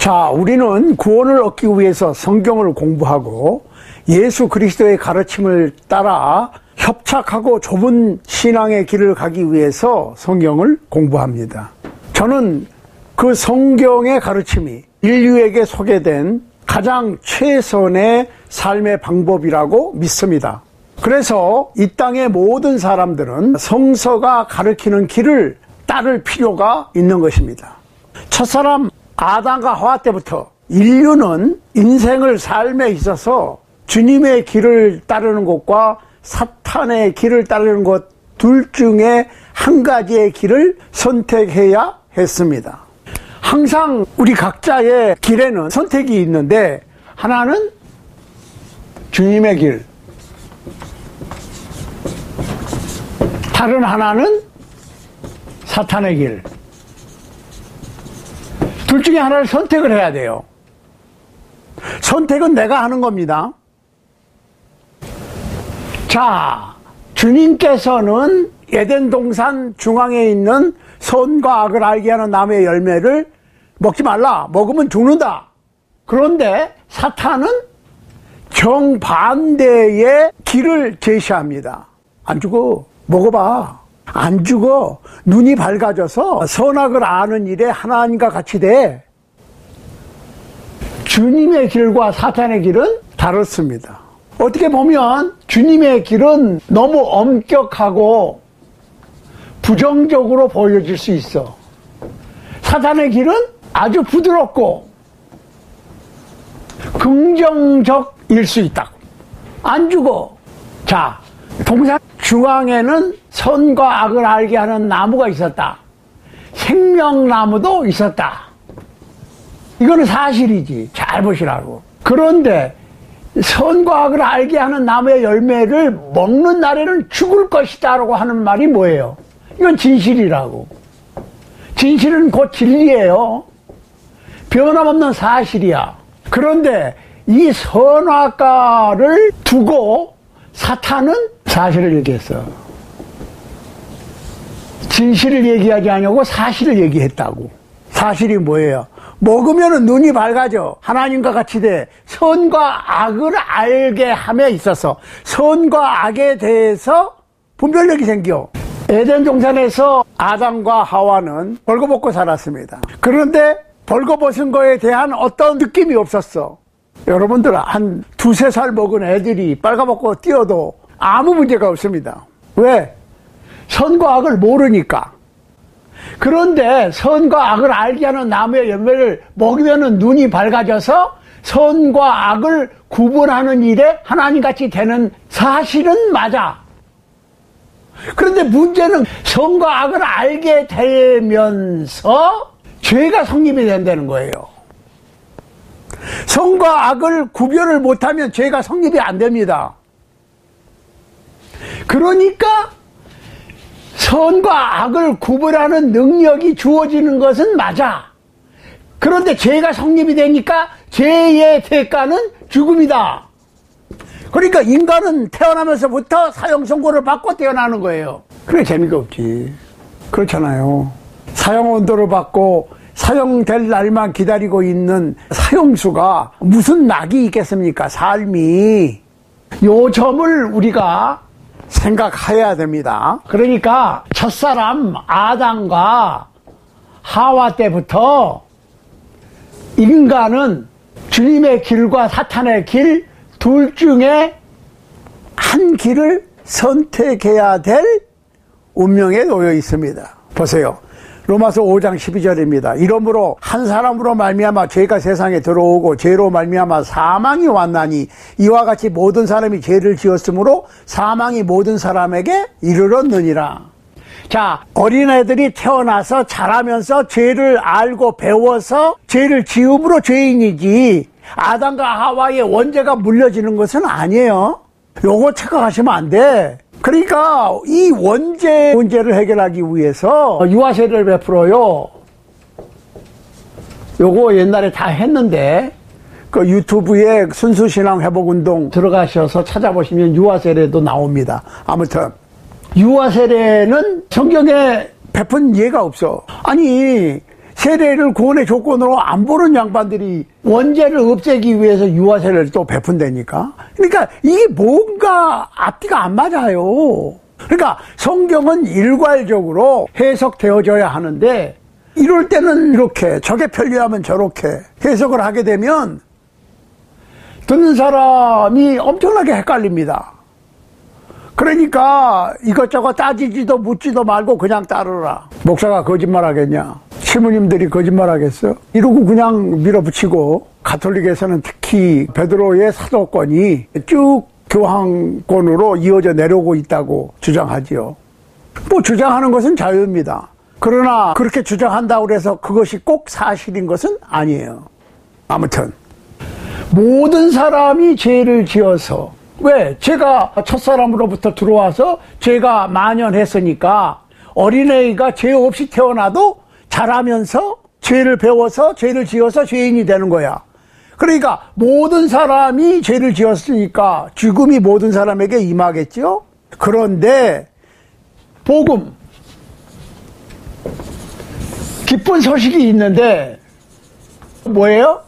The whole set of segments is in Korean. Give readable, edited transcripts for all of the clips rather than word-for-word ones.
자, 우리는 구원을 얻기 위해서 성경을 공부하고 예수 그리스도의 가르침을 따라 협착하고 좁은 신앙의 길을 가기 위해서 성경을 공부합니다. 저는 그 성경의 가르침이 인류에게 소개된 가장 최선의 삶의 방법이라고 믿습니다. 그래서 이 땅의 모든 사람들은 성서가 가르치는 길을 따를 필요가 있는 것입니다. 첫사람 아담과 하와 때부터 인류는 인생을 삶에 있어서 주님의 길을 따르는 것과 사탄의 길을 따르는 것 둘 중에 한 가지의 길을 선택해야 했습니다. 항상 우리 각자의 길에는 선택이 있는데 하나는 주님의 길, 다른 하나는 사탄의 길. 둘 중에 하나를 선택을 해야 돼요. 선택은 내가 하는 겁니다. 자, 주님께서는 에덴 동산 중앙에 있는 선과 악을 알게 하는 나무의 열매를 먹지 말라. 먹으면 죽는다. 그런데 사탄은 정반대의 길을 제시합니다. 안 죽어. 먹어봐. 안 죽어. 눈이 밝아져서 선악을 아는 일에 하나님과 같이 돼. 주님의 길과 사탄의 길은 다릅니다. 어떻게 보면 주님의 길은 너무 엄격하고 부정적으로 보여질 수 있어. 사탄의 길은 아주 부드럽고 긍정적일 수 있다. 안 죽어. 자, 동산 중앙에는 선과 악을 알게 하는 나무가 있었다. 생명나무도 있었다. 이거는 사실이지. 잘 보시라고. 그런데 선과 악을 알게 하는 나무의 열매를 먹는 날에는 죽을 것이다 라고 하는 말이 뭐예요? 이건 진실이라고. 진실은 곧 진리예요. 변함없는 사실이야. 그런데 이 선악과를 두고 사탄은 사실을 얘기했어. 진실을 얘기하지 않냐고 사실을 얘기했다고. 사실이 뭐예요? 먹으면 눈이 밝아져. 하나님과 같이 돼. 선과 악을 알게 함에 있어서 선과 악에 대해서 분별력이 생겨. 에덴 동산에서 아담과 하와는 벌거벗고 살았습니다. 그런데 벌거벗은 거에 대한 어떤 느낌이 없었어. 여러분들 한 두세 살 먹은 애들이 빨가벗고 뛰어도 아무 문제가 없습니다. 왜? 선과 악을 모르니까. 그런데 선과 악을 알게 하는 나무의 열매를 먹으면 눈이 밝아져서 선과 악을 구분하는 일에 하나님같이 되는 사실은 맞아. 그런데 문제는 선과 악을 알게 되면서 죄가 성립이 된다는 거예요. 선과 악을 구별을 못하면 죄가 성립이 안 됩니다. 그러니까 선과 악을 구분하는 능력이 주어지는 것은 맞아. 그런데 죄가 성립이 되니까 죄의 대가는 죽음이다. 그러니까 인간은 태어나면서부터 사형 선고를 받고 태어나는 거예요. 그래 재미가 없지. 그렇잖아요. 사형 언도를 받고 사형될 날만 기다리고 있는 사형수가 무슨 낙이 있겠습니까? 삶이. 요 점을 우리가 생각해야 됩니다. 그러니까 첫사람 아담과 하와 때부터 인간은 주님의 길과 사탄의 길 둘 중에 한 길을 선택해야 될 운명에 놓여 있습니다. 보세요. 로마서 5장 12절입니다. 이러므로 한 사람으로 말미암아 죄가 세상에 들어오고 죄로 말미암아 사망이 왔나니 이와 같이 모든 사람이 죄를 지었으므로 사망이 모든 사람에게 이르렀느니라. 자, 어린애들이 태어나서 자라면서 죄를 알고 배워서 죄를 지음으로 죄인이지 아담과 하와의 원죄가 물려지는 것은 아니에요. 요거 착각하시면 안 돼. 그러니까 이 원죄 문제를 해결하기 위해서 유아세례를 베풀어요. 요거 옛날에 다 했는데 그 유튜브에 순수신앙 회복운동 들어가셔서 찾아보시면 유아세례도 나옵니다. 아무튼 유아세례는 성경에 베푼 예가 없어. 아니 세례를 구원의 조건으로 안 보는 양반들이 원죄를 없애기 위해서 유아세례를 또 베푼다니까. 그러니까 이게 뭔가 앞뒤가 안 맞아요. 그러니까 성경은 일괄적으로 해석되어져야 하는데 이럴 때는 이렇게, 저게 편리하면 저렇게 해석을 하게 되면 듣는 사람이 엄청나게 헷갈립니다. 그러니까 이것저것 따지지도 묻지도 말고 그냥 따르라. 목사가 거짓말 하겠냐? 신부님들이 거짓말 하겠어? 이러고 그냥 밀어붙이고, 가톨릭에서는 특히 베드로의 사도권이 쭉 교황권으로 이어져 내려오고 있다고 주장하지요. 뭐 주장하는 것은 자유입니다. 그러나 그렇게 주장한다고 해서 그것이 꼭 사실인 것은 아니에요. 아무튼 모든 사람이 죄를 지어서, 왜? 제가 첫사람으로부터 들어와서 죄가 만연했으니까 어린애가 죄 없이 태어나도 자라면서 죄를 배워서 죄를 지어서 죄인이 되는 거야. 그러니까 모든 사람이 죄를 지었으니까 죽음이 모든 사람에게 임하겠죠. 그런데 복음, 기쁜 소식이 있는데 뭐예요?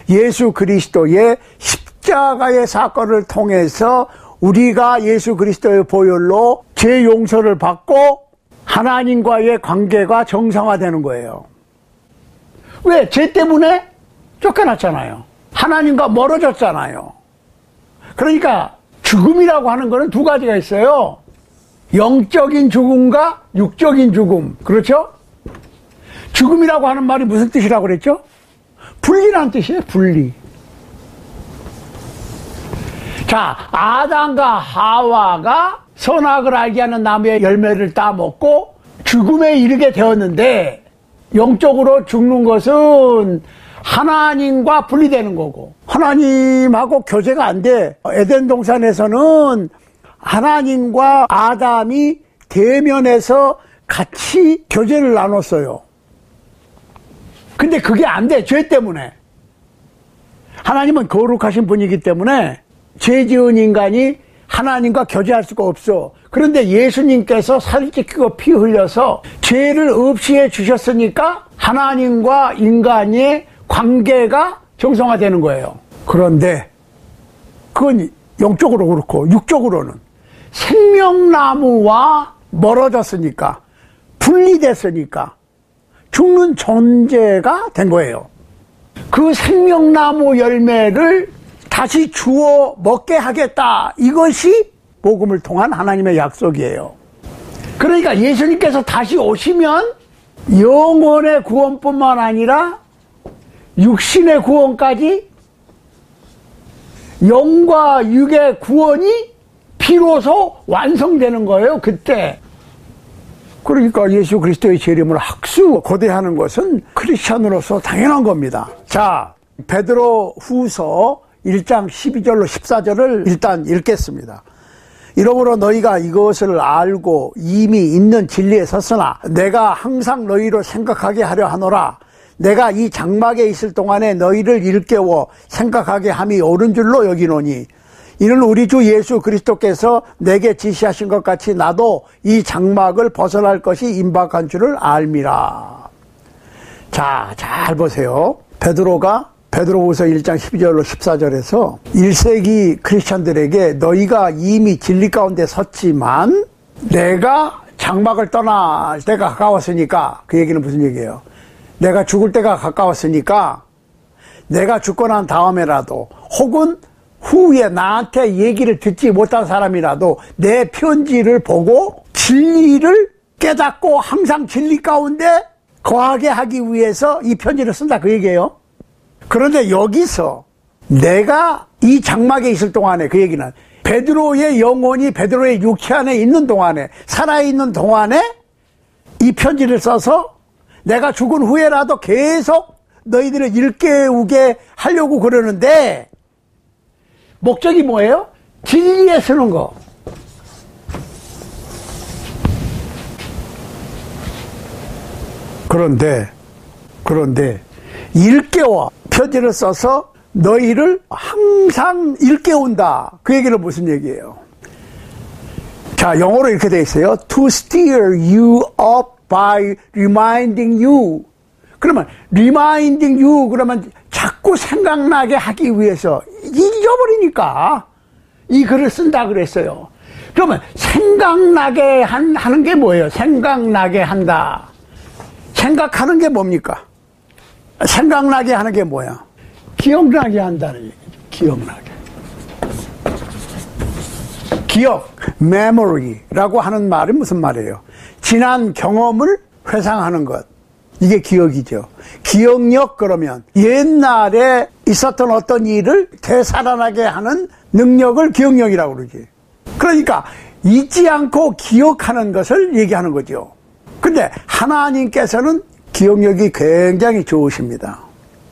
예수 그리스도의 십자가의 사건을 통해서 우리가 예수 그리스도의 보혈로 죄 용서를 받고 하나님과의 관계가 정상화되는 거예요. 왜? 죄 때문에 쫓겨났잖아요. 하나님과 멀어졌잖아요. 그러니까 죽음이라고 하는 거는 두 가지가 있어요. 영적인 죽음과 육적인 죽음. 그렇죠? 죽음이라고 하는 말이 무슨 뜻이라고 그랬죠? 분리라는 뜻이에요. 분리. 자, 아담과 하와가 선악을 알게 하는 나무의 열매를 따먹고 죽음에 이르게 되었는데, 영적으로 죽는 것은 하나님과 분리되는 거고, 하나님하고 교제가 안 돼. 에덴 동산에서는 하나님과 아담이 대면해서 같이 교제를 나눴어요. 근데 그게 안 돼. 죄 때문에. 하나님은 거룩하신 분이기 때문에 죄 지은 인간이 하나님과 교제할 수가 없어. 그런데 예수님께서 살 찢기고 피 흘려서 죄를 없이 해 주셨으니까 하나님과 인간의 관계가 정상화되는 거예요. 그런데 그건 영적으로 그렇고, 육적으로는 생명나무와 멀어졌으니까, 분리됐으니까 죽는 존재가 된 거예요. 그 생명나무 열매를 다시 주워 먹게 하겠다. 이것이 복음을 통한 하나님의 약속이에요. 그러니까 예수님께서 다시 오시면 영혼의 구원뿐만 아니라 육신의 구원까지, 영과 육의 구원이 비로소 완성되는 거예요. 그때. 그러니까 예수 그리스도의 재림을 학수 고대하는 것은 크리스찬으로서 당연한 겁니다. 자, 베드로 후서 1장 12절로 14절을 일단 읽겠습니다. 이러므로 너희가 이것을 알고 이미 있는 진리에 섰으나 내가 항상 너희로 생각하게 하려 하노라. 내가 이 장막에 있을 동안에 너희를 일깨워 생각하게 함이 옳은 줄로 여기노니, 이는 우리 주 예수 그리스도께서 내게 지시하신 것 같이 나도 이 장막을 벗어날 것이 임박한 줄을 알미라. 자, 잘 보세요. 베드로가 베드로후서 1장 12절로 14절에서 1세기 크리스찬들에게 너희가 이미 진리 가운데 섰지만 내가 장막을 떠날 때가 가까웠으니까, 그 얘기는 무슨 얘기예요? 내가 죽을 때가 가까웠으니까 내가 죽고 난 다음에라도, 혹은 후에 나한테 얘기를 듣지 못한 사람이라도 내 편지를 보고 진리를 깨닫고 항상 진리 가운데 거하게 하기 위해서 이 편지를 쓴다, 그 얘기예요. 그런데 여기서 내가 이 장막에 있을 동안에, 그 얘기는 베드로의 영혼이 베드로의 육체 안에 있는 동안에, 살아있는 동안에 이 편지를 써서 내가 죽은 후에라도 계속 너희들을 일깨우게 하려고 그러는데, 목적이 뭐예요? 진리에 쓰는 거. 그런데 일깨워 편지를 써서 너희를 항상 일깨운다. 그 얘기는 무슨 얘기예요? 자, 영어로 이렇게 돼 있어요. To steer you up by reminding you. 그러면 reminding you 그러면 자꾸 생각나게 하기 위해서 잊어버리니까 이 글을 쓴다 그랬어요. 그러면 생각나게 하는 게 뭐예요? 생각나게 한다. 생각하는 게 뭡니까? 생각나게 하는 게 뭐야? 기억나게 한다는 얘기죠. 기억나게. 기억, memory라고 하는 말은 무슨 말이에요? 지난 경험을 회상하는 것. 이게 기억이죠. 기억력 그러면 옛날에 있었던 어떤 일을 되살아나게 하는 능력을 기억력이라고 그러지. 그러니까 잊지 않고 기억하는 것을 얘기하는 거죠. 근데 하나님께서는 기억력이 굉장히 좋으십니다.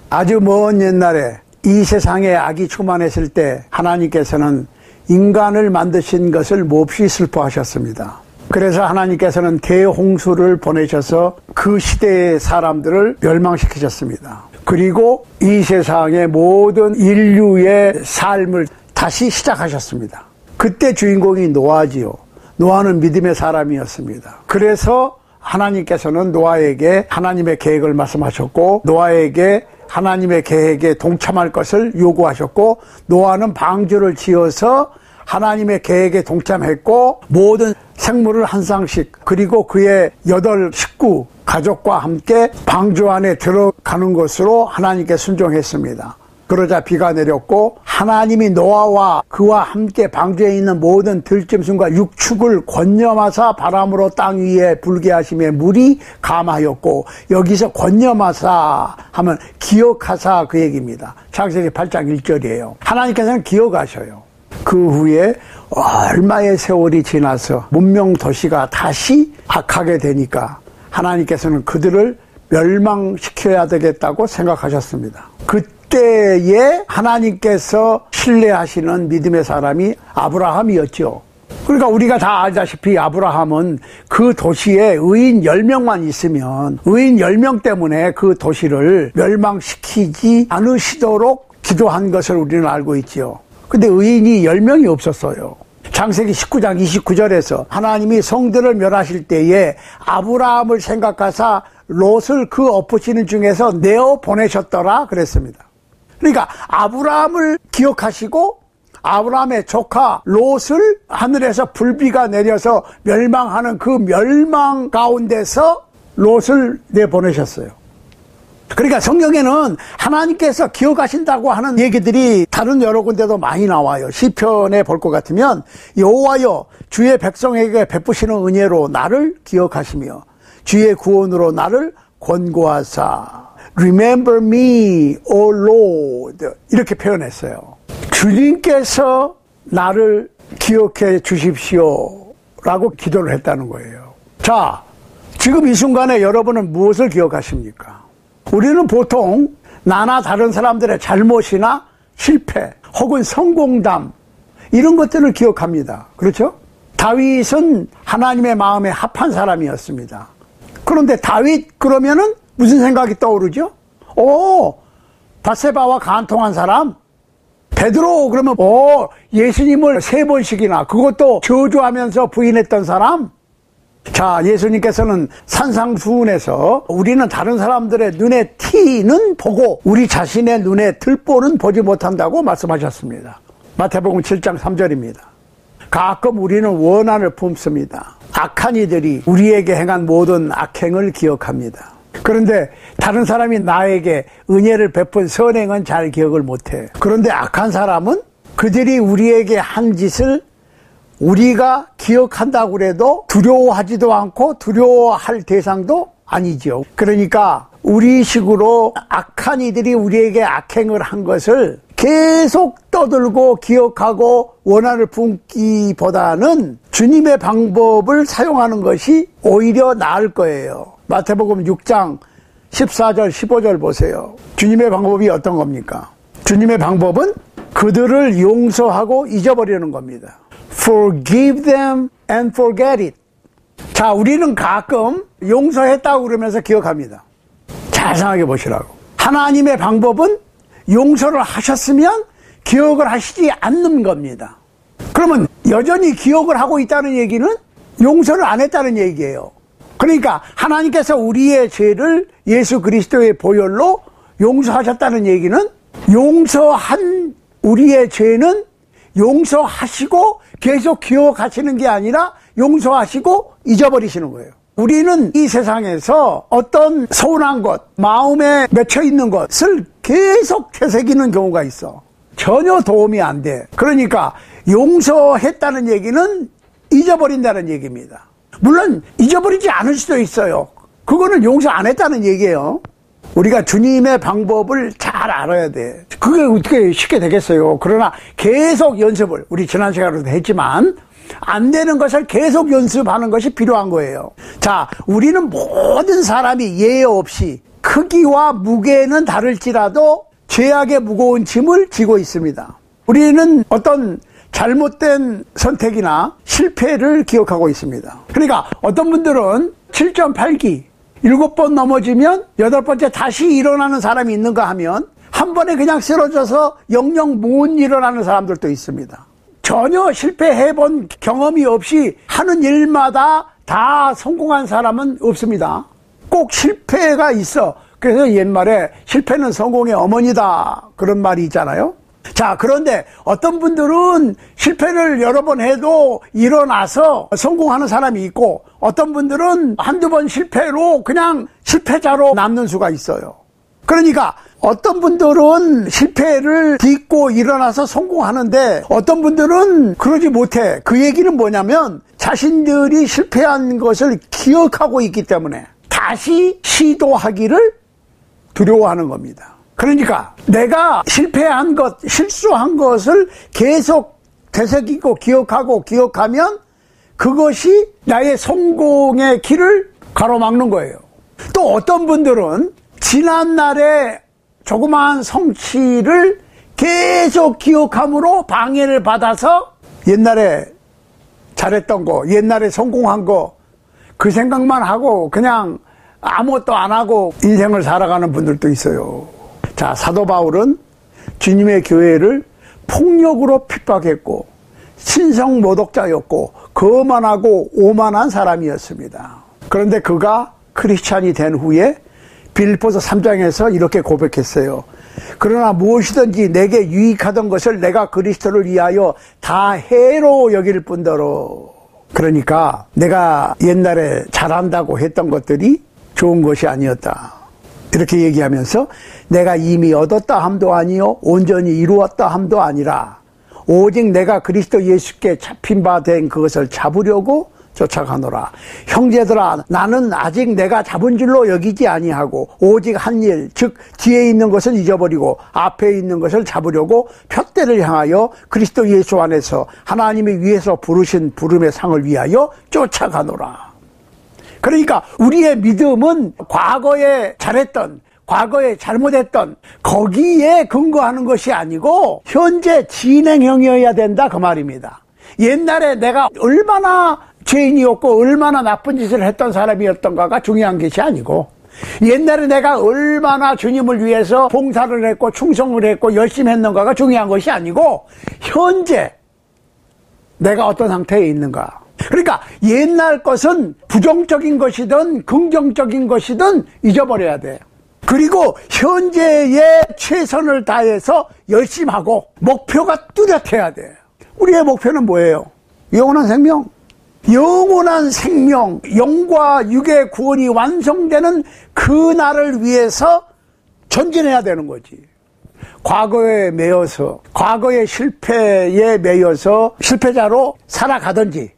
아주 먼 옛날에 이 세상에 악이 충만했을 때 하나님께서는 인간을 만드신 것을 몹시 슬퍼하셨습니다. 그래서 하나님께서는 대홍수를 보내셔서 그 시대의 사람들을 멸망시키셨습니다. 그리고 이 세상의 모든 인류의 삶을 다시 시작하셨습니다. 그때 주인공이 노아지요. 노아는 믿음의 사람이었습니다. 그래서 하나님께서는 노아에게 하나님의 계획을 말씀하셨고 노아에게 하나님의 계획에 동참할 것을 요구하셨고 노아는 방주를 지어서 하나님의 계획에 동참했고 모든 생물을 한 쌍씩 그리고 그의 8 식구 가족과 함께 방주 안에 들어가는 것으로 하나님께 순종했습니다. 그러자 비가 내렸고 하나님이 노아와 그와 함께 방주에 있는 모든 들짐승과 육축을 권념하사 바람으로 땅 위에 불게 하시며 물이 감하였고 여기서 권념하사 하면 기억하사 그 얘기입니다. 창세기 8장 1절이에요. 하나님께서는 기억하셔요. 그 후에 얼마의 세월이 지나서 문명 도시가 다시 악하게 되니까 하나님께서는 그들을 멸망시켜야 되겠다고 생각하셨습니다. 그때에 하나님께서 신뢰하시는 믿음의 사람이 아브라함이었죠. 그러니까 우리가 다 알다시피 아브라함은 그 도시에 의인 10명만 있으면 의인 10명 때문에 그 도시를 멸망시키지 않으시도록 기도한 것을 우리는 알고 있지요. 근데 의인이 10명이 없었어요. 창세기 19장 29절에서 하나님이 성들을 멸하실 때에 아브라함을 생각하사 롯을 그 엎으시는 중에서 내어 보내셨더라 그랬습니다. 그러니까 아브라함을 기억하시고 아브라함의 조카 롯을 하늘에서 불비가 내려서 멸망하는 그 멸망 가운데서 롯을 내보내셨어요. 그러니까 성경에는 하나님께서 기억하신다고 하는 얘기들이 다른 여러 군데도 많이 나와요. 시편에 볼 것 같으면 여호와여 주의 백성에게 베푸시는 은혜로 나를 기억하시며 주의 구원으로 나를 권고하사 Remember me, O Lord 이렇게 표현했어요. 주님께서 나를 기억해 주십시오 라고 기도를 했다는 거예요. 자, 지금 이 순간에 여러분은 무엇을 기억하십니까? 우리는 보통 나나 다른 사람들의 잘못이나 실패 혹은 성공담 이런 것들을 기억합니다. 그렇죠? 다윗은 하나님의 마음에 합한 사람이었습니다. 그런데 다윗 그러면은 무슨 생각이 떠오르죠? 밧세바와 간통한 사람? 베드로 그러면 예수님을 3번씩이나 그것도 저주하면서 부인했던 사람? 자, 예수님께서는 산상수훈에서 우리는 다른 사람들의 눈에 티는 보고 우리 자신의 눈에 들보는 보지 못한다고 말씀하셨습니다. 마태복음 7장 3절입니다. 가끔 우리는 원한을 품습니다. 악한 이들이 우리에게 행한 모든 악행을 기억합니다. 그런데 다른 사람이 나에게 은혜를 베푼 선행은 잘 기억을 못해. 그런데 악한 사람은 그들이 우리에게 한 짓을 우리가 기억한다고 해도 두려워하지도 않고 두려워할 대상도 아니죠. 그러니까 우리 식으로 악한 이들이 우리에게 악행을 한 것을 계속 떠들고 기억하고 원한을 품기보다는 주님의 방법을 사용하는 것이 오히려 나을 거예요. 마태복음 6장 14절 15절 보세요. 주님의 방법이 어떤 겁니까? 주님의 방법은 그들을 용서하고 잊어버리는 겁니다. Forgive them and forget it. 자, 우리는 가끔 용서했다고 그러면서 기억합니다. 잘 생각해 보시라고. 하나님의 방법은 용서를 하셨으면 기억을 하시지 않는 겁니다. 그러면 여전히 기억을 하고 있다는 얘기는 용서를 안 했다는 얘기예요. 그러니까 하나님께서 우리의 죄를 예수 그리스도의 보혈로 용서하셨다는 얘기는 용서한 우리의 죄는 용서하시고 계속 기억하시는 게 아니라 용서하시고 잊어버리시는 거예요. 우리는 이 세상에서 어떤 서운한 것, 마음에 맺혀 있는 것을 계속 되새기는 경우가 있어. 전혀 도움이 안 돼. 그러니까 용서했다는 얘기는 잊어버린다는 얘기입니다. 물론 잊어버리지 않을 수도 있어요. 그거는 용서 안 했다는 얘기예요. 우리가 주님의 방법을 잘 알아야 돼. 그게 어떻게 쉽게 되겠어요. 그러나 계속 연습을, 우리 지난 시간에도 했지만 안 되는 것을 계속 연습하는 것이 필요한 거예요. 자, 우리는 모든 사람이 예외 없이 크기와 무게는 다를지라도 죄악의 무거운 짐을 지고 있습니다. 우리는 어떤 잘못된 선택이나 실패를 기억하고 있습니다. 그러니까 어떤 분들은 7.8기 7번 넘어지면 8번째 다시 일어나는 사람이 있는가 하면 한 번에 그냥 쓰러져서 영영 못 일어나는 사람들도 있습니다. 전혀 실패해본 경험이 없이 하는 일마다 다 성공한 사람은 없습니다. 꼭 실패가 있어. 그래서 옛말에 실패는 성공의 어머니다 그런 말이 있잖아요. 자, 그런데 어떤 분들은 실패를 여러 번 해도 일어나서 성공하는 사람이 있고 어떤 분들은 한두 번 실패로 그냥 실패자로 남는 수가 있어요. 그러니까 어떤 분들은 실패를 딛고 일어나서 성공하는데 어떤 분들은 그러지 못해. 그 얘기는 뭐냐면 자신들이 실패한 것을 기억하고 있기 때문에 다시 시도하기를 두려워하는 겁니다. 그러니까 내가 실패한 것, 실수한 것을 계속 되새기고 기억하면 그것이 나의 성공의 길을 가로막는 거예요. 또 어떤 분들은 지난날의 조그마한 성취를 계속 기억함으로 방해를 받아서 옛날에 잘했던 거, 옛날에 성공한 거, 그 생각만 하고 그냥 아무것도 안 하고 인생을 살아가는 분들도 있어요. 자, 사도 바울은 주님의 교회를 폭력으로 핍박했고 신성 모독자였고 거만하고 오만한 사람이었습니다. 그런데 그가 크리스찬이 된 후에 빌립보서 3장에서 이렇게 고백했어요. 그러나 무엇이든지 내게 유익하던 것을 내가 그리스도를 위하여 다 해로 여길 뿐더러. 그러니까 내가 옛날에 잘한다고 했던 것들이 좋은 것이 아니었다. 이렇게 얘기하면서 내가 이미 얻었다 함도 아니요 온전히 이루었다 함도 아니라 오직 내가 그리스도 예수께 잡힌 바 된 그것을 잡으려고 쫓아가노라. 형제들아, 나는 아직 내가 잡은 줄로 여기지 아니하고 오직 한 일, 즉 뒤에 있는 것을 잊어버리고 앞에 있는 것을 잡으려고 푯대를 향하여 그리스도 예수 안에서 하나님이 위에서 부르신 부름의 상을 위하여 쫓아가노라. 그러니까 우리의 믿음은 과거에 잘했던, 과거에 잘못했던 거기에 근거하는 것이 아니고 현재 진행형이어야 된다 그 말입니다. 옛날에 내가 얼마나 죄인이었고 얼마나 나쁜 짓을 했던 사람이었던가가 중요한 것이 아니고 옛날에 내가 얼마나 주님을 위해서 봉사를 했고 충성을 했고 열심히 했는가가 중요한 것이 아니고 현재 내가 어떤 상태에 있는가. 그러니까 옛날 것은 부정적인 것이든 긍정적인 것이든 잊어버려야 돼. 그리고 현재의 최선을 다해서 열심히 하고 목표가 뚜렷해야 돼. 우리의 목표는 뭐예요? 영원한 생명. 영원한 생명, 영과 육의 구원이 완성되는 그 날을 위해서 전진해야 되는 거지. 과거에 매여서, 과거의 실패에 매여서 실패자로 살아가든지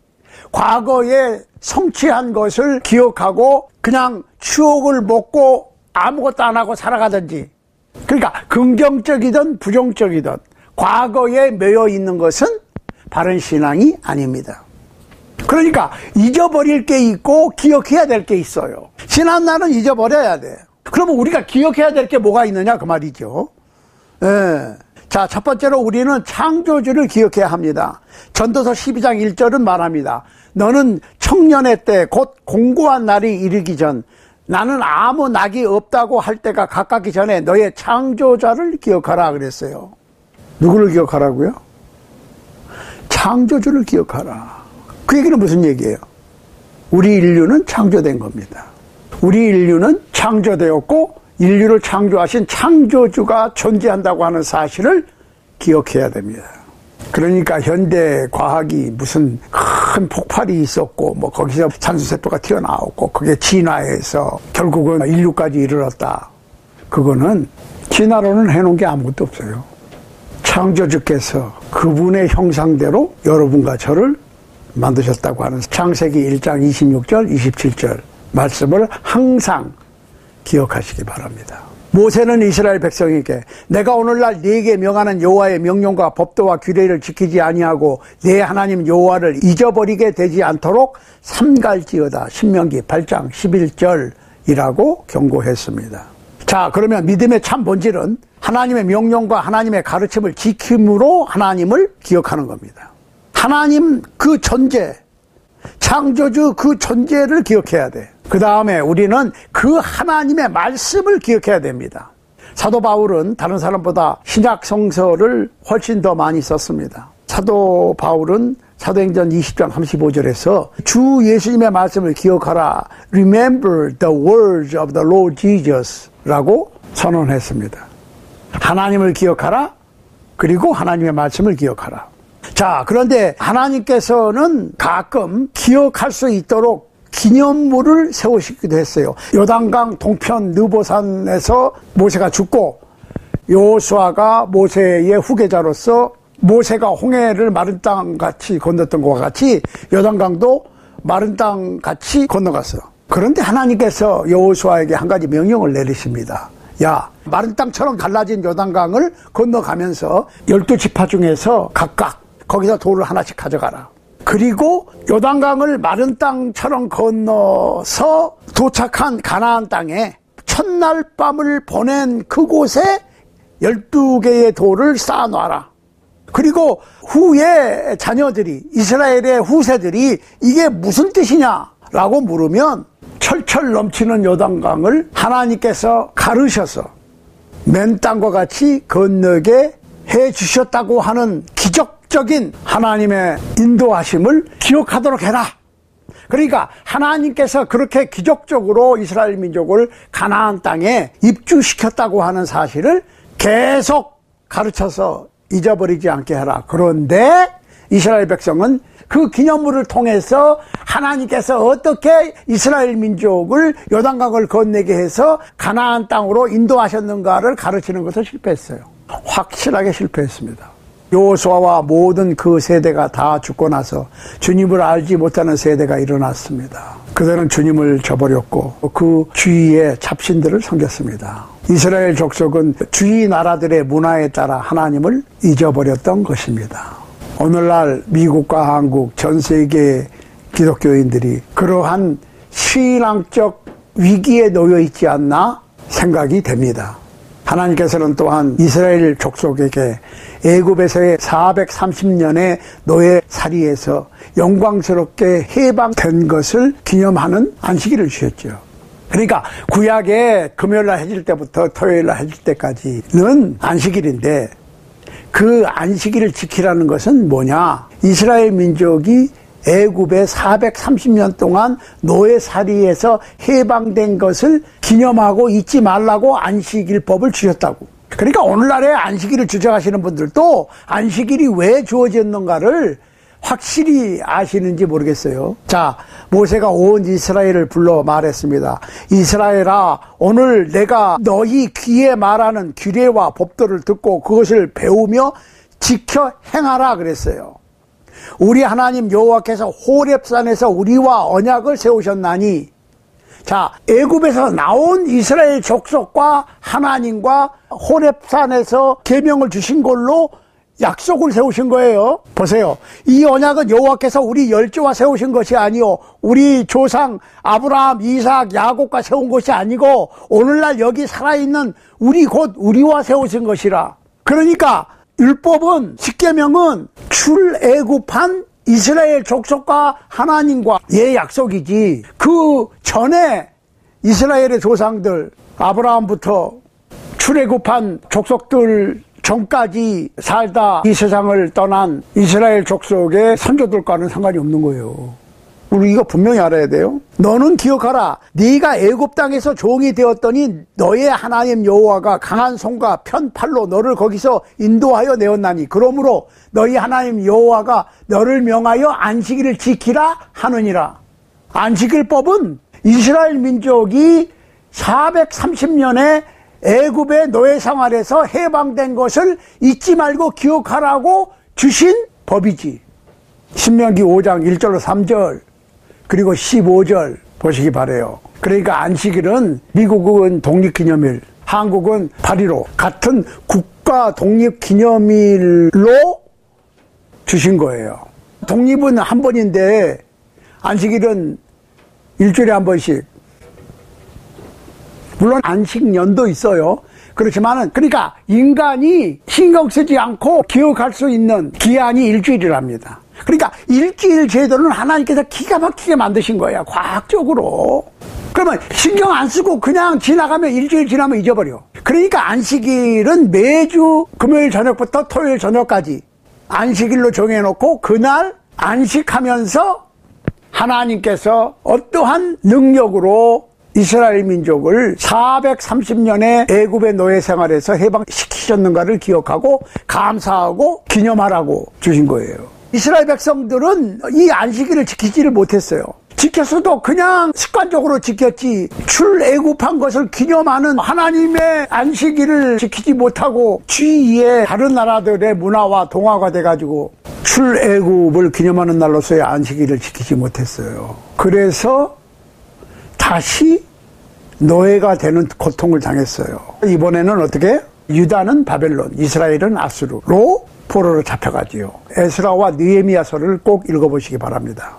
과거에 성취한 것을 기억하고 그냥 추억을 먹고 아무것도 안 하고 살아가든지, 그러니까 긍정적이든 부정적이든 과거에 매여 있는 것은 바른 신앙이 아닙니다. 그러니까 잊어버릴 게 있고 기억해야 될 게 있어요. 지난 날은 잊어버려야 돼. 그러면 우리가 기억해야 될 게 뭐가 있느냐 그 말이죠. 예. 자, 첫 번째로 우리는 창조주를 기억해야 합니다. 전도서 12장 1절은 말합니다. 너는 청년의 때 곧 공고한 날이 이르기 전 나는 아무 낙이 없다고 할 때가 가깝기 전에 너의 창조자를 기억하라 그랬어요. 누구를 기억하라고요? 창조주를 기억하라. 그 얘기는 무슨 얘기예요? 우리 인류는 창조된 겁니다. 우리 인류는 창조되었고 인류를 창조하신 창조주가 존재한다고 하는 사실을 기억해야 됩니다. 그러니까 현대 과학이 무슨 큰 폭발이 있었고 뭐 거기서 산소세포가 튀어나오고 그게 진화해서 결국은 인류까지 이르렀다. 그거는 진화론은 해놓은 게 아무것도 없어요. 창조주께서 그분의 형상대로 여러분과 저를 만드셨다고 하는 창세기 1장 26절 27절 말씀을 항상 기억하시기 바랍니다. 모세는 이스라엘 백성에게 내가 오늘날 네게 명하는 여호와의 명령과 법도와 규례를 지키지 아니하고 네 하나님 여호와를 잊어버리게 되지 않도록 삼갈지어다. 신명기 8장 11절이라고 경고했습니다. 자, 그러면 믿음의 참 본질은 하나님의 명령과 하나님의 가르침을 지킴으로 하나님을 기억하는 겁니다. 하나님 그 존재, 창조주 그 존재를 기억해야 돼. 그 다음에 우리는 그 하나님의 말씀을 기억해야 됩니다. 사도 바울은 다른 사람보다 신약 성서를 훨씬 더 많이 썼습니다. 사도 바울은 사도행전 20장 35절에서 주 예수님의 말씀을 기억하라. Remember the words of the Lord Jesus 라고 선언했습니다. 하나님을 기억하라. 그리고 하나님의 말씀을 기억하라. 자, 그런데 하나님께서는 가끔 기억할 수 있도록 기념물을 세우시기도 했어요. 요단강 동편 느보산에서 모세가 죽고 여호수아가 모세의 후계자로서 모세가 홍해를 마른 땅같이 건넜던 것과 같이 요단강도 마른 땅같이 건너갔어. 그런데 하나님께서 여호수아에게 한 가지 명령을 내리십니다. 야, 마른 땅처럼 갈라진 요단강을 건너가면서 12지파 중에서 각각 거기서 돌을 하나씩 가져가라. 그리고 요단강을 마른 땅처럼 건너서 도착한 가나안 땅에 첫날 밤을 보낸 그곳에 12개의 돌을 쌓아놔라. 그리고 후에 자녀들이, 이스라엘의 후세들이 이게 무슨 뜻이냐라고 물으면 철철 넘치는 요단강을 하나님께서 가르셔서 맨 땅과 같이 건너게 해 주셨다고 하는 기적적인 하나님의 인도하심을 기억하도록 해라. 그러니까 하나님께서 그렇게 기적적으로 이스라엘 민족을 가나안 땅에 입주시켰다고 하는 사실을 계속 가르쳐서 잊어버리지 않게 하라. 그런데 이스라엘 백성은 그 기념물을 통해서 하나님께서 어떻게 이스라엘 민족을 요단강을 건너게 해서 가나안 땅으로 인도하셨는가를 가르치는 것을 실패했어요. 확실하게 실패했습니다. 여호수아와 모든 그 세대가 다 죽고 나서 주님을 알지 못하는 세대가 일어났습니다. 그들은 주님을 저버렸고 그 주위의 잡신들을 섬겼습니다. 이스라엘 족속은 주위 나라들의 문화에 따라 하나님을 잊어버렸던 것입니다. 오늘날 미국과 한국 전 세계 기독교인들이 그러한 신앙적 위기에 놓여 있지 않나 생각이 됩니다. 하나님께서는 또한 이스라엘 족속에게 애굽에서의 430년의 노예살이에서 영광스럽게 해방된 것을 기념하는 안식일을 주셨죠. 그러니까 구약에 금요일날 해질 때부터 토요일날 해질 때까지는 안식일인데 그 안식일을 지키라는 것은 뭐냐? 이스라엘 민족이 애굽에 430년 동안 노예살이에서 해방된 것을 기념하고 잊지 말라고 안식일법을 주셨다고. 그러니까 오늘날에 안식일을 주장하시는 분들도 안식일이 왜 주어졌는가를 확실히 아시는지 모르겠어요. 자, 모세가 온 이스라엘을 불러 말했습니다. 이스라엘아, 오늘 내가 너희 귀에 말하는 규례와 법도를 듣고 그것을 배우며 지켜 행하라 그랬어요. 우리 하나님 여호와께서 호렙산에서 우리와 언약을 세우셨나니, 자, 애굽에서 나온 이스라엘 족속과 하나님과 호렙산에서 계명을 주신 걸로 약속을 세우신 거예요. 보세요. 이 언약은 여호와께서 우리 열조와 세우신 것이 아니요 우리 조상 아브라함, 이삭, 야곱과 세운 것이 아니고 오늘날 여기 살아있는 우리 곧 우리와 세우신 것이라. 그러니까 율법은, 십계명은 출애굽한 이스라엘 족속과 하나님과 의 약속이지, 그 전에 이스라엘의 조상들 아브라함부터 출애굽한 족속들 전까지 살다 이 세상을 떠난 이스라엘 족속의 선조들과는 상관이 없는 거예요. 우리 이거 분명히 알아야 돼요. 너는 기억하라. 네가 애굽 땅에서 종이 되었더니 너의 하나님 여호와가 강한 손과 편 팔로 너를 거기서 인도하여 내었나니 그러므로 너희 하나님 여호와가 너를 명하여 안식일을 지키라 하느니라. 안식일법은 이스라엘 민족이 430년의 애굽의 노예 생활에서 해방된 것을 잊지 말고 기억하라고 주신 법이지. 신명기 5장 1절로 3절 그리고 15절 보시기 바라요. 그러니까 안식일은 미국은 독립기념일, 한국은 8.15 같은 국가 독립기념일로 주신 거예요. 독립은 한 번인데 안식일은 일주일에 한 번씩. 물론 안식년도 있어요. 그렇지만은 그러니까 인간이 신경 쓰지 않고 기억할 수 있는 기한이 일주일이랍니다. 그러니까 일주일 제도는 하나님께서 기가 막히게 만드신 거야, 과학적으로. 그러면 신경 안 쓰고 그냥 지나가면 일주일 지나면 잊어버려. 그러니까 안식일은 매주 금요일 저녁부터 토요일 저녁까지 안식일로 정해놓고 그날 안식하면서 하나님께서 어떠한 능력으로 이스라엘 민족을 430년의 애굽의 노예 생활에서 해방시키셨는가를 기억하고 감사하고 기념하라고 주신 거예요. 이스라엘 백성들은 이 안식일을 지키지를 못했어요. 지켰어도 그냥 습관적으로 지켰지 출애굽한 것을 기념하는 하나님의 안식일을 지키지 못하고 주위에 다른 나라들의 문화와 동화가 돼가지고 출애굽을 기념하는 날로서의 안식일을 지키지 못했어요. 그래서 다시 노예가 되는 고통을 당했어요. 이번에는 어떻게? 유다는 바벨론, 이스라엘은 아수르로 포로로 잡혀가지요. 에스라와 느헤미야서를 꼭 읽어보시기 바랍니다.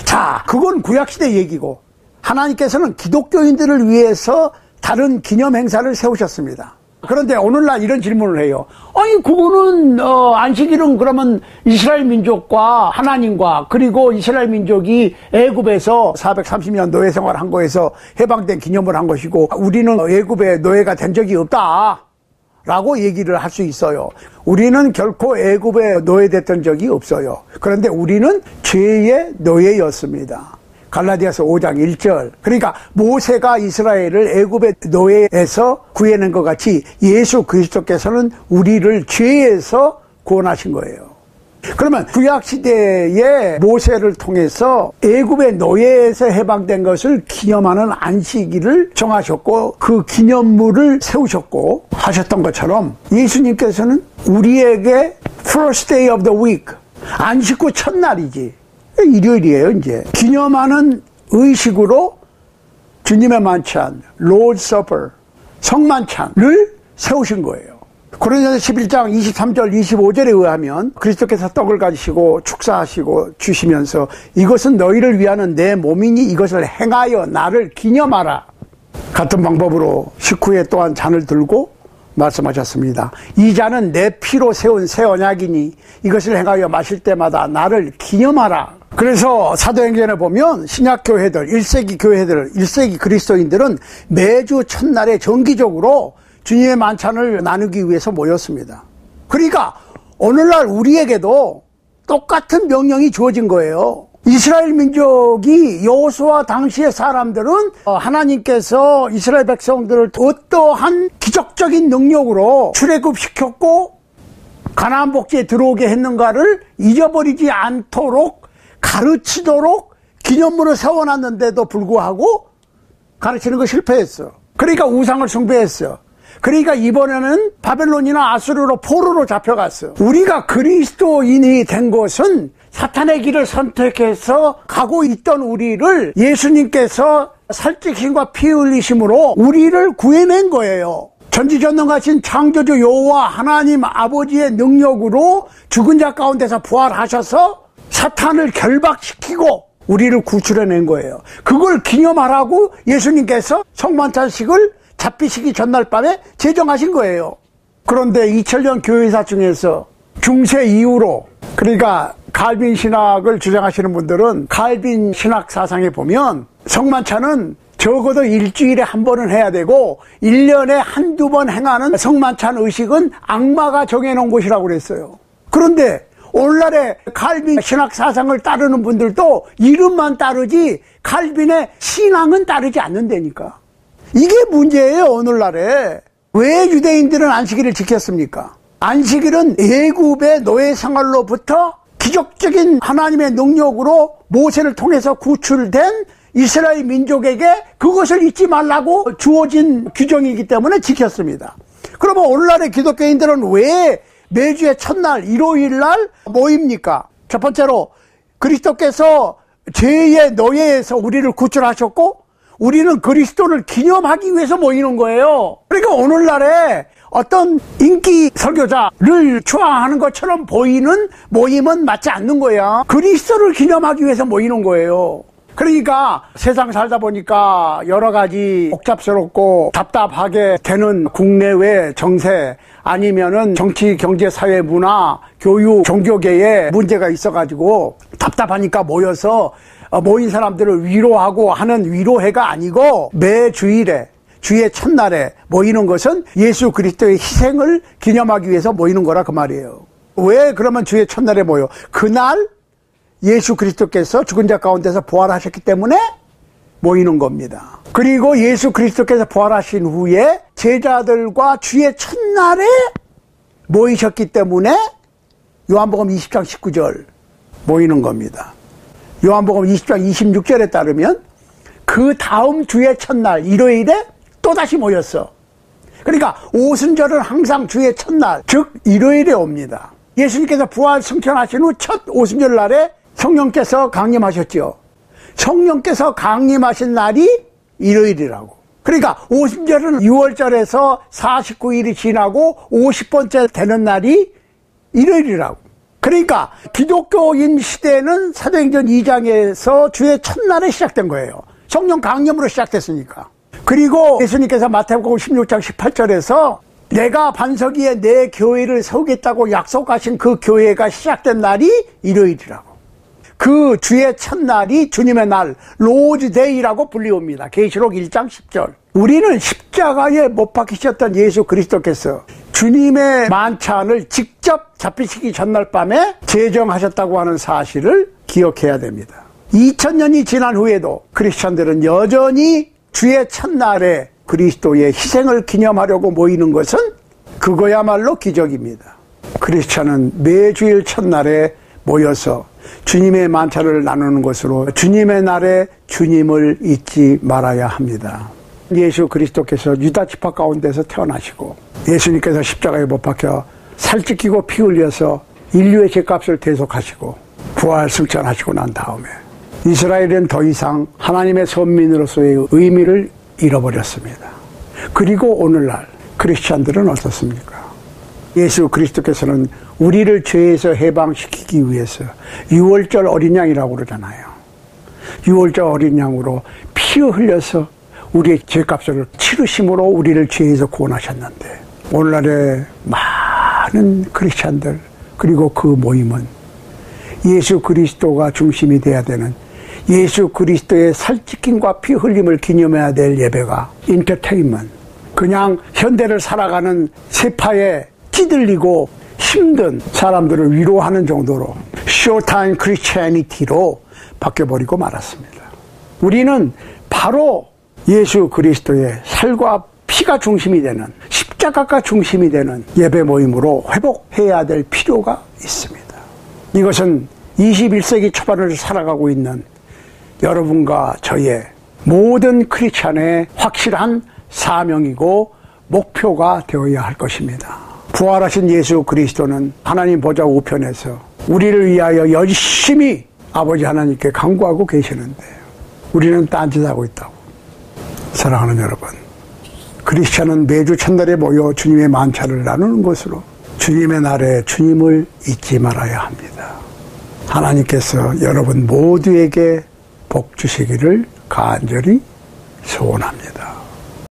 자, 그건 구약시대 얘기고 하나님께서는 기독교인들을 위해서 다른 기념 행사를 세우셨습니다. 그런데 오늘날 이런 질문을 해요. 아니 그거는 안식일은 그러면 이스라엘 민족과 하나님과 그리고 이스라엘 민족이 애굽에서 430년 노예 생활한 거에서 해방된 기념을 한 것이고 우리는 애굽의 노예가 된 적이 없다 라고 얘기를 할 수 있어요. 우리는 결코 애굽에 노예됐던 적이 없어요. 그런데 우리는 죄의 노예였습니다. 갈라디아서 5장 1절. 그러니까 모세가 이스라엘을 애굽의 노예에서 구해낸 것 같이 예수 그리스도께서는 우리를 죄에서 구원하신 거예요. 그러면 구약시대에 모세를 통해서 애굽의 노예에서 해방된 것을 기념하는 안식일을 정하셨고 그 기념물을 세우셨고 하셨던 것처럼 예수님께서는 우리에게 First day of the week, 안식 후 첫날이지 일요일이에요. 이제 기념하는 의식으로 주님의 만찬, Lord's Supper, 성만찬을 세우신 거예요. 고린도서 11장 23절 25절에 의하면 그리스도께서 떡을 가지시고 축사하시고 주시면서 이것은 너희를 위하는 내 몸이니 이것을 행하여 나를 기념하라. 같은 방법으로 식후에 또한 잔을 들고 말씀하셨습니다. 이 잔은 내 피로 세운 새 언약이니 이것을 행하여 마실 때마다 나를 기념하라. 그래서 사도행전에 보면 신약교회들, 1세기 교회들, 1세기 그리스도인들은 매주 첫날에 정기적으로 주님의 만찬을 나누기 위해서 모였습니다. 그러니까 오늘날 우리에게도 똑같은 명령이 주어진 거예요. 이스라엘 민족이 여호수아 당시의 사람들은 하나님께서 이스라엘 백성들을 어떠한 기적적인 능력으로 출애굽시켰고 가나안 복지에 들어오게 했는가를 잊어버리지 않도록 가르치도록 기념물을 세워놨는데도 불구하고 가르치는 거 실패했어. 그러니까 우상을 숭배했어. 그러니까 이번에는 바벨론이나 아수르로 포로로 잡혀갔어. 우리가 그리스도인이 된 것은 사탄의 길을 선택해서 가고 있던 우리를 예수님께서 살찌심과 피 흘리심으로 우리를 구해낸 거예요. 전지전능하신 창조주 여호와 하나님 아버지의 능력으로 죽은 자 가운데서 부활하셔서 사탄을 결박시키고 우리를 구출해낸 거예요. 그걸 기념하라고 예수님께서 성만찬식을 잡히시기 전날 밤에 제정하신 거예요. 그런데 2000년 교회사 중에서 중세 이후로, 그러니까 칼빈 신학을 주장하시는 분들은 칼빈 신학 사상에 보면 성만찬은 적어도 일주일에 한 번은 해야 되고 1년에 한두 번 행하는 성만찬 의식은 악마가 정해놓은 것이라고 그랬어요. 그런데 오늘날의 칼빈 신학 사상을 따르는 분들도 이름만 따르지 칼빈의 신앙은 따르지 않는다니까. 이게 문제예요, 오늘날에. 왜 유대인들은 안식일을 지켰습니까? 안식일은 애굽의 노예 생활로부터 기적적인 하나님의 능력으로 모세를 통해서 구출된 이스라엘 민족에게 그것을 잊지 말라고 주어진 규정이기 때문에 지켰습니다. 그러면 오늘날의 기독교인들은 왜 매주의 첫날 일요일 날 모입니까? 첫 번째로 그리스도께서 죄의 노예에서 우리를 구출하셨고 우리는 그리스도를 기념하기 위해서 모이는 거예요. 그러니까 오늘날에 어떤 인기 설교자를 추앙하는 것처럼 보이는 모임은 맞지 않는 거야. 그리스도를 기념하기 위해서 모이는 거예요. 그러니까 세상 살다 보니까 여러 가지 복잡스럽고 답답하게 되는 국내외 정세 아니면은 정치, 경제, 사회, 문화, 교육, 종교계에 문제가 있어가지고 답답하니까 모여서 모인 사람들을 위로하고 하는 위로회가 아니고 매 주일에 주의 첫날에 모이는 것은 예수 그리스도의 희생을 기념하기 위해서 모이는 거라 그 말이에요. 왜 그러면 주의 첫날에 모여? 그날 예수 그리스도께서 죽은 자 가운데서 부활하셨기 때문에 모이는 겁니다. 그리고 예수 그리스도께서 부활하신 후에 제자들과 주의 첫날에 모이셨기 때문에 요한복음 20장 19절 모이는 겁니다. 요한복음 20장 26절에 따르면 그 다음 주의 첫날 일요일에 또다시 모였어. 그러니까 오순절은 항상 주의 첫날 즉 일요일에 옵니다. 예수님께서 부활 승천하신 후 첫 오순절 날에 성령께서 강림하셨죠. 성령께서 강림하신 날이 일요일이라고. 그러니까 오순절은 6월절에서 49일이 지나고 50번째 되는 날이 일요일이라고. 그러니까 기독교인 시대는 사도행전 2장에서 주의 첫날에 시작된 거예요. 성령 강림으로 시작됐으니까. 그리고 예수님께서 마태복음 16장 18절에서 내가 반석 위에 내 교회를 세우겠다고 약속하신 그 교회가 시작된 날이 일요일이라고. 그 주의 첫날이 주님의 날 로즈데이라고 불리웁니다. 계시록 1장 10절. 우리는 십자가에 못 박히셨던 예수 그리스도께서 주님의 만찬을 직접 잡히시기 전날 밤에 제정하셨다고 하는 사실을 기억해야 됩니다. 2000년이 지난 후에도 크리스천들은 여전히 주의 첫날에 그리스도의 희생을 기념하려고 모이는 것은 그거야말로 기적입니다. 크리스천은 매주일 첫날에 모여서 주님의 만찬을 나누는 것으로 주님의 날에 주님을 잊지 말아야 합니다. 예수 그리스도께서 유다 지파 가운데서 태어나시고 예수님께서 십자가에 못 박혀 살찌끼고 피 흘려서 인류의 죄값을 대속하시고 부활 승천하시고 난 다음에 이스라엘은 더 이상 하나님의 선민으로서의 의미를 잃어버렸습니다. 그리고 오늘날 크리스찬들은 어떻습니까? 예수 그리스도께서는 우리를 죄에서 해방시키기 위해서 6월절 어린 양이라고 그러잖아요. 6월절 어린 양으로 피 흘려서 우리의 죄값을 치르심으로 우리를 죄에서 구원하셨는데 오늘날의 많은 크리스찬들 그리고 그 모임은 예수 그리스도가 중심이 돼야 되는 예수 그리스도의 살찌김과 피 흘림을 기념해야 될 예배가 인터테인먼트, 그냥 현대를 살아가는 세파에 찌들리고 힘든 사람들을 위로하는 정도로 쇼타임 크리스찬이티로 바뀌어버리고 말았습니다. 우리는 바로 예수 그리스도의 살과 피가 중심이 되는 십자가가 중심이 되는 예배 모임으로 회복해야 될 필요가 있습니다. 이것은 21세기 초반을 살아가고 있는 여러분과 저의 모든 크리스찬의 확실한 사명이고 목표가 되어야 할 것입니다. 부활하신 예수 그리스도는 하나님 보좌 우편에서 우리를 위하여 열심히 아버지 하나님께 간구하고 계시는데 우리는 딴짓하고 있다고. 사랑하는 여러분, 크리스찬은 매주 첫날에 모여 주님의 만찬을 나누는 것으로 주님의 날에 주님을 잊지 말아야 합니다. 하나님께서 여러분 모두에게 복 주시기를 간절히 소원합니다.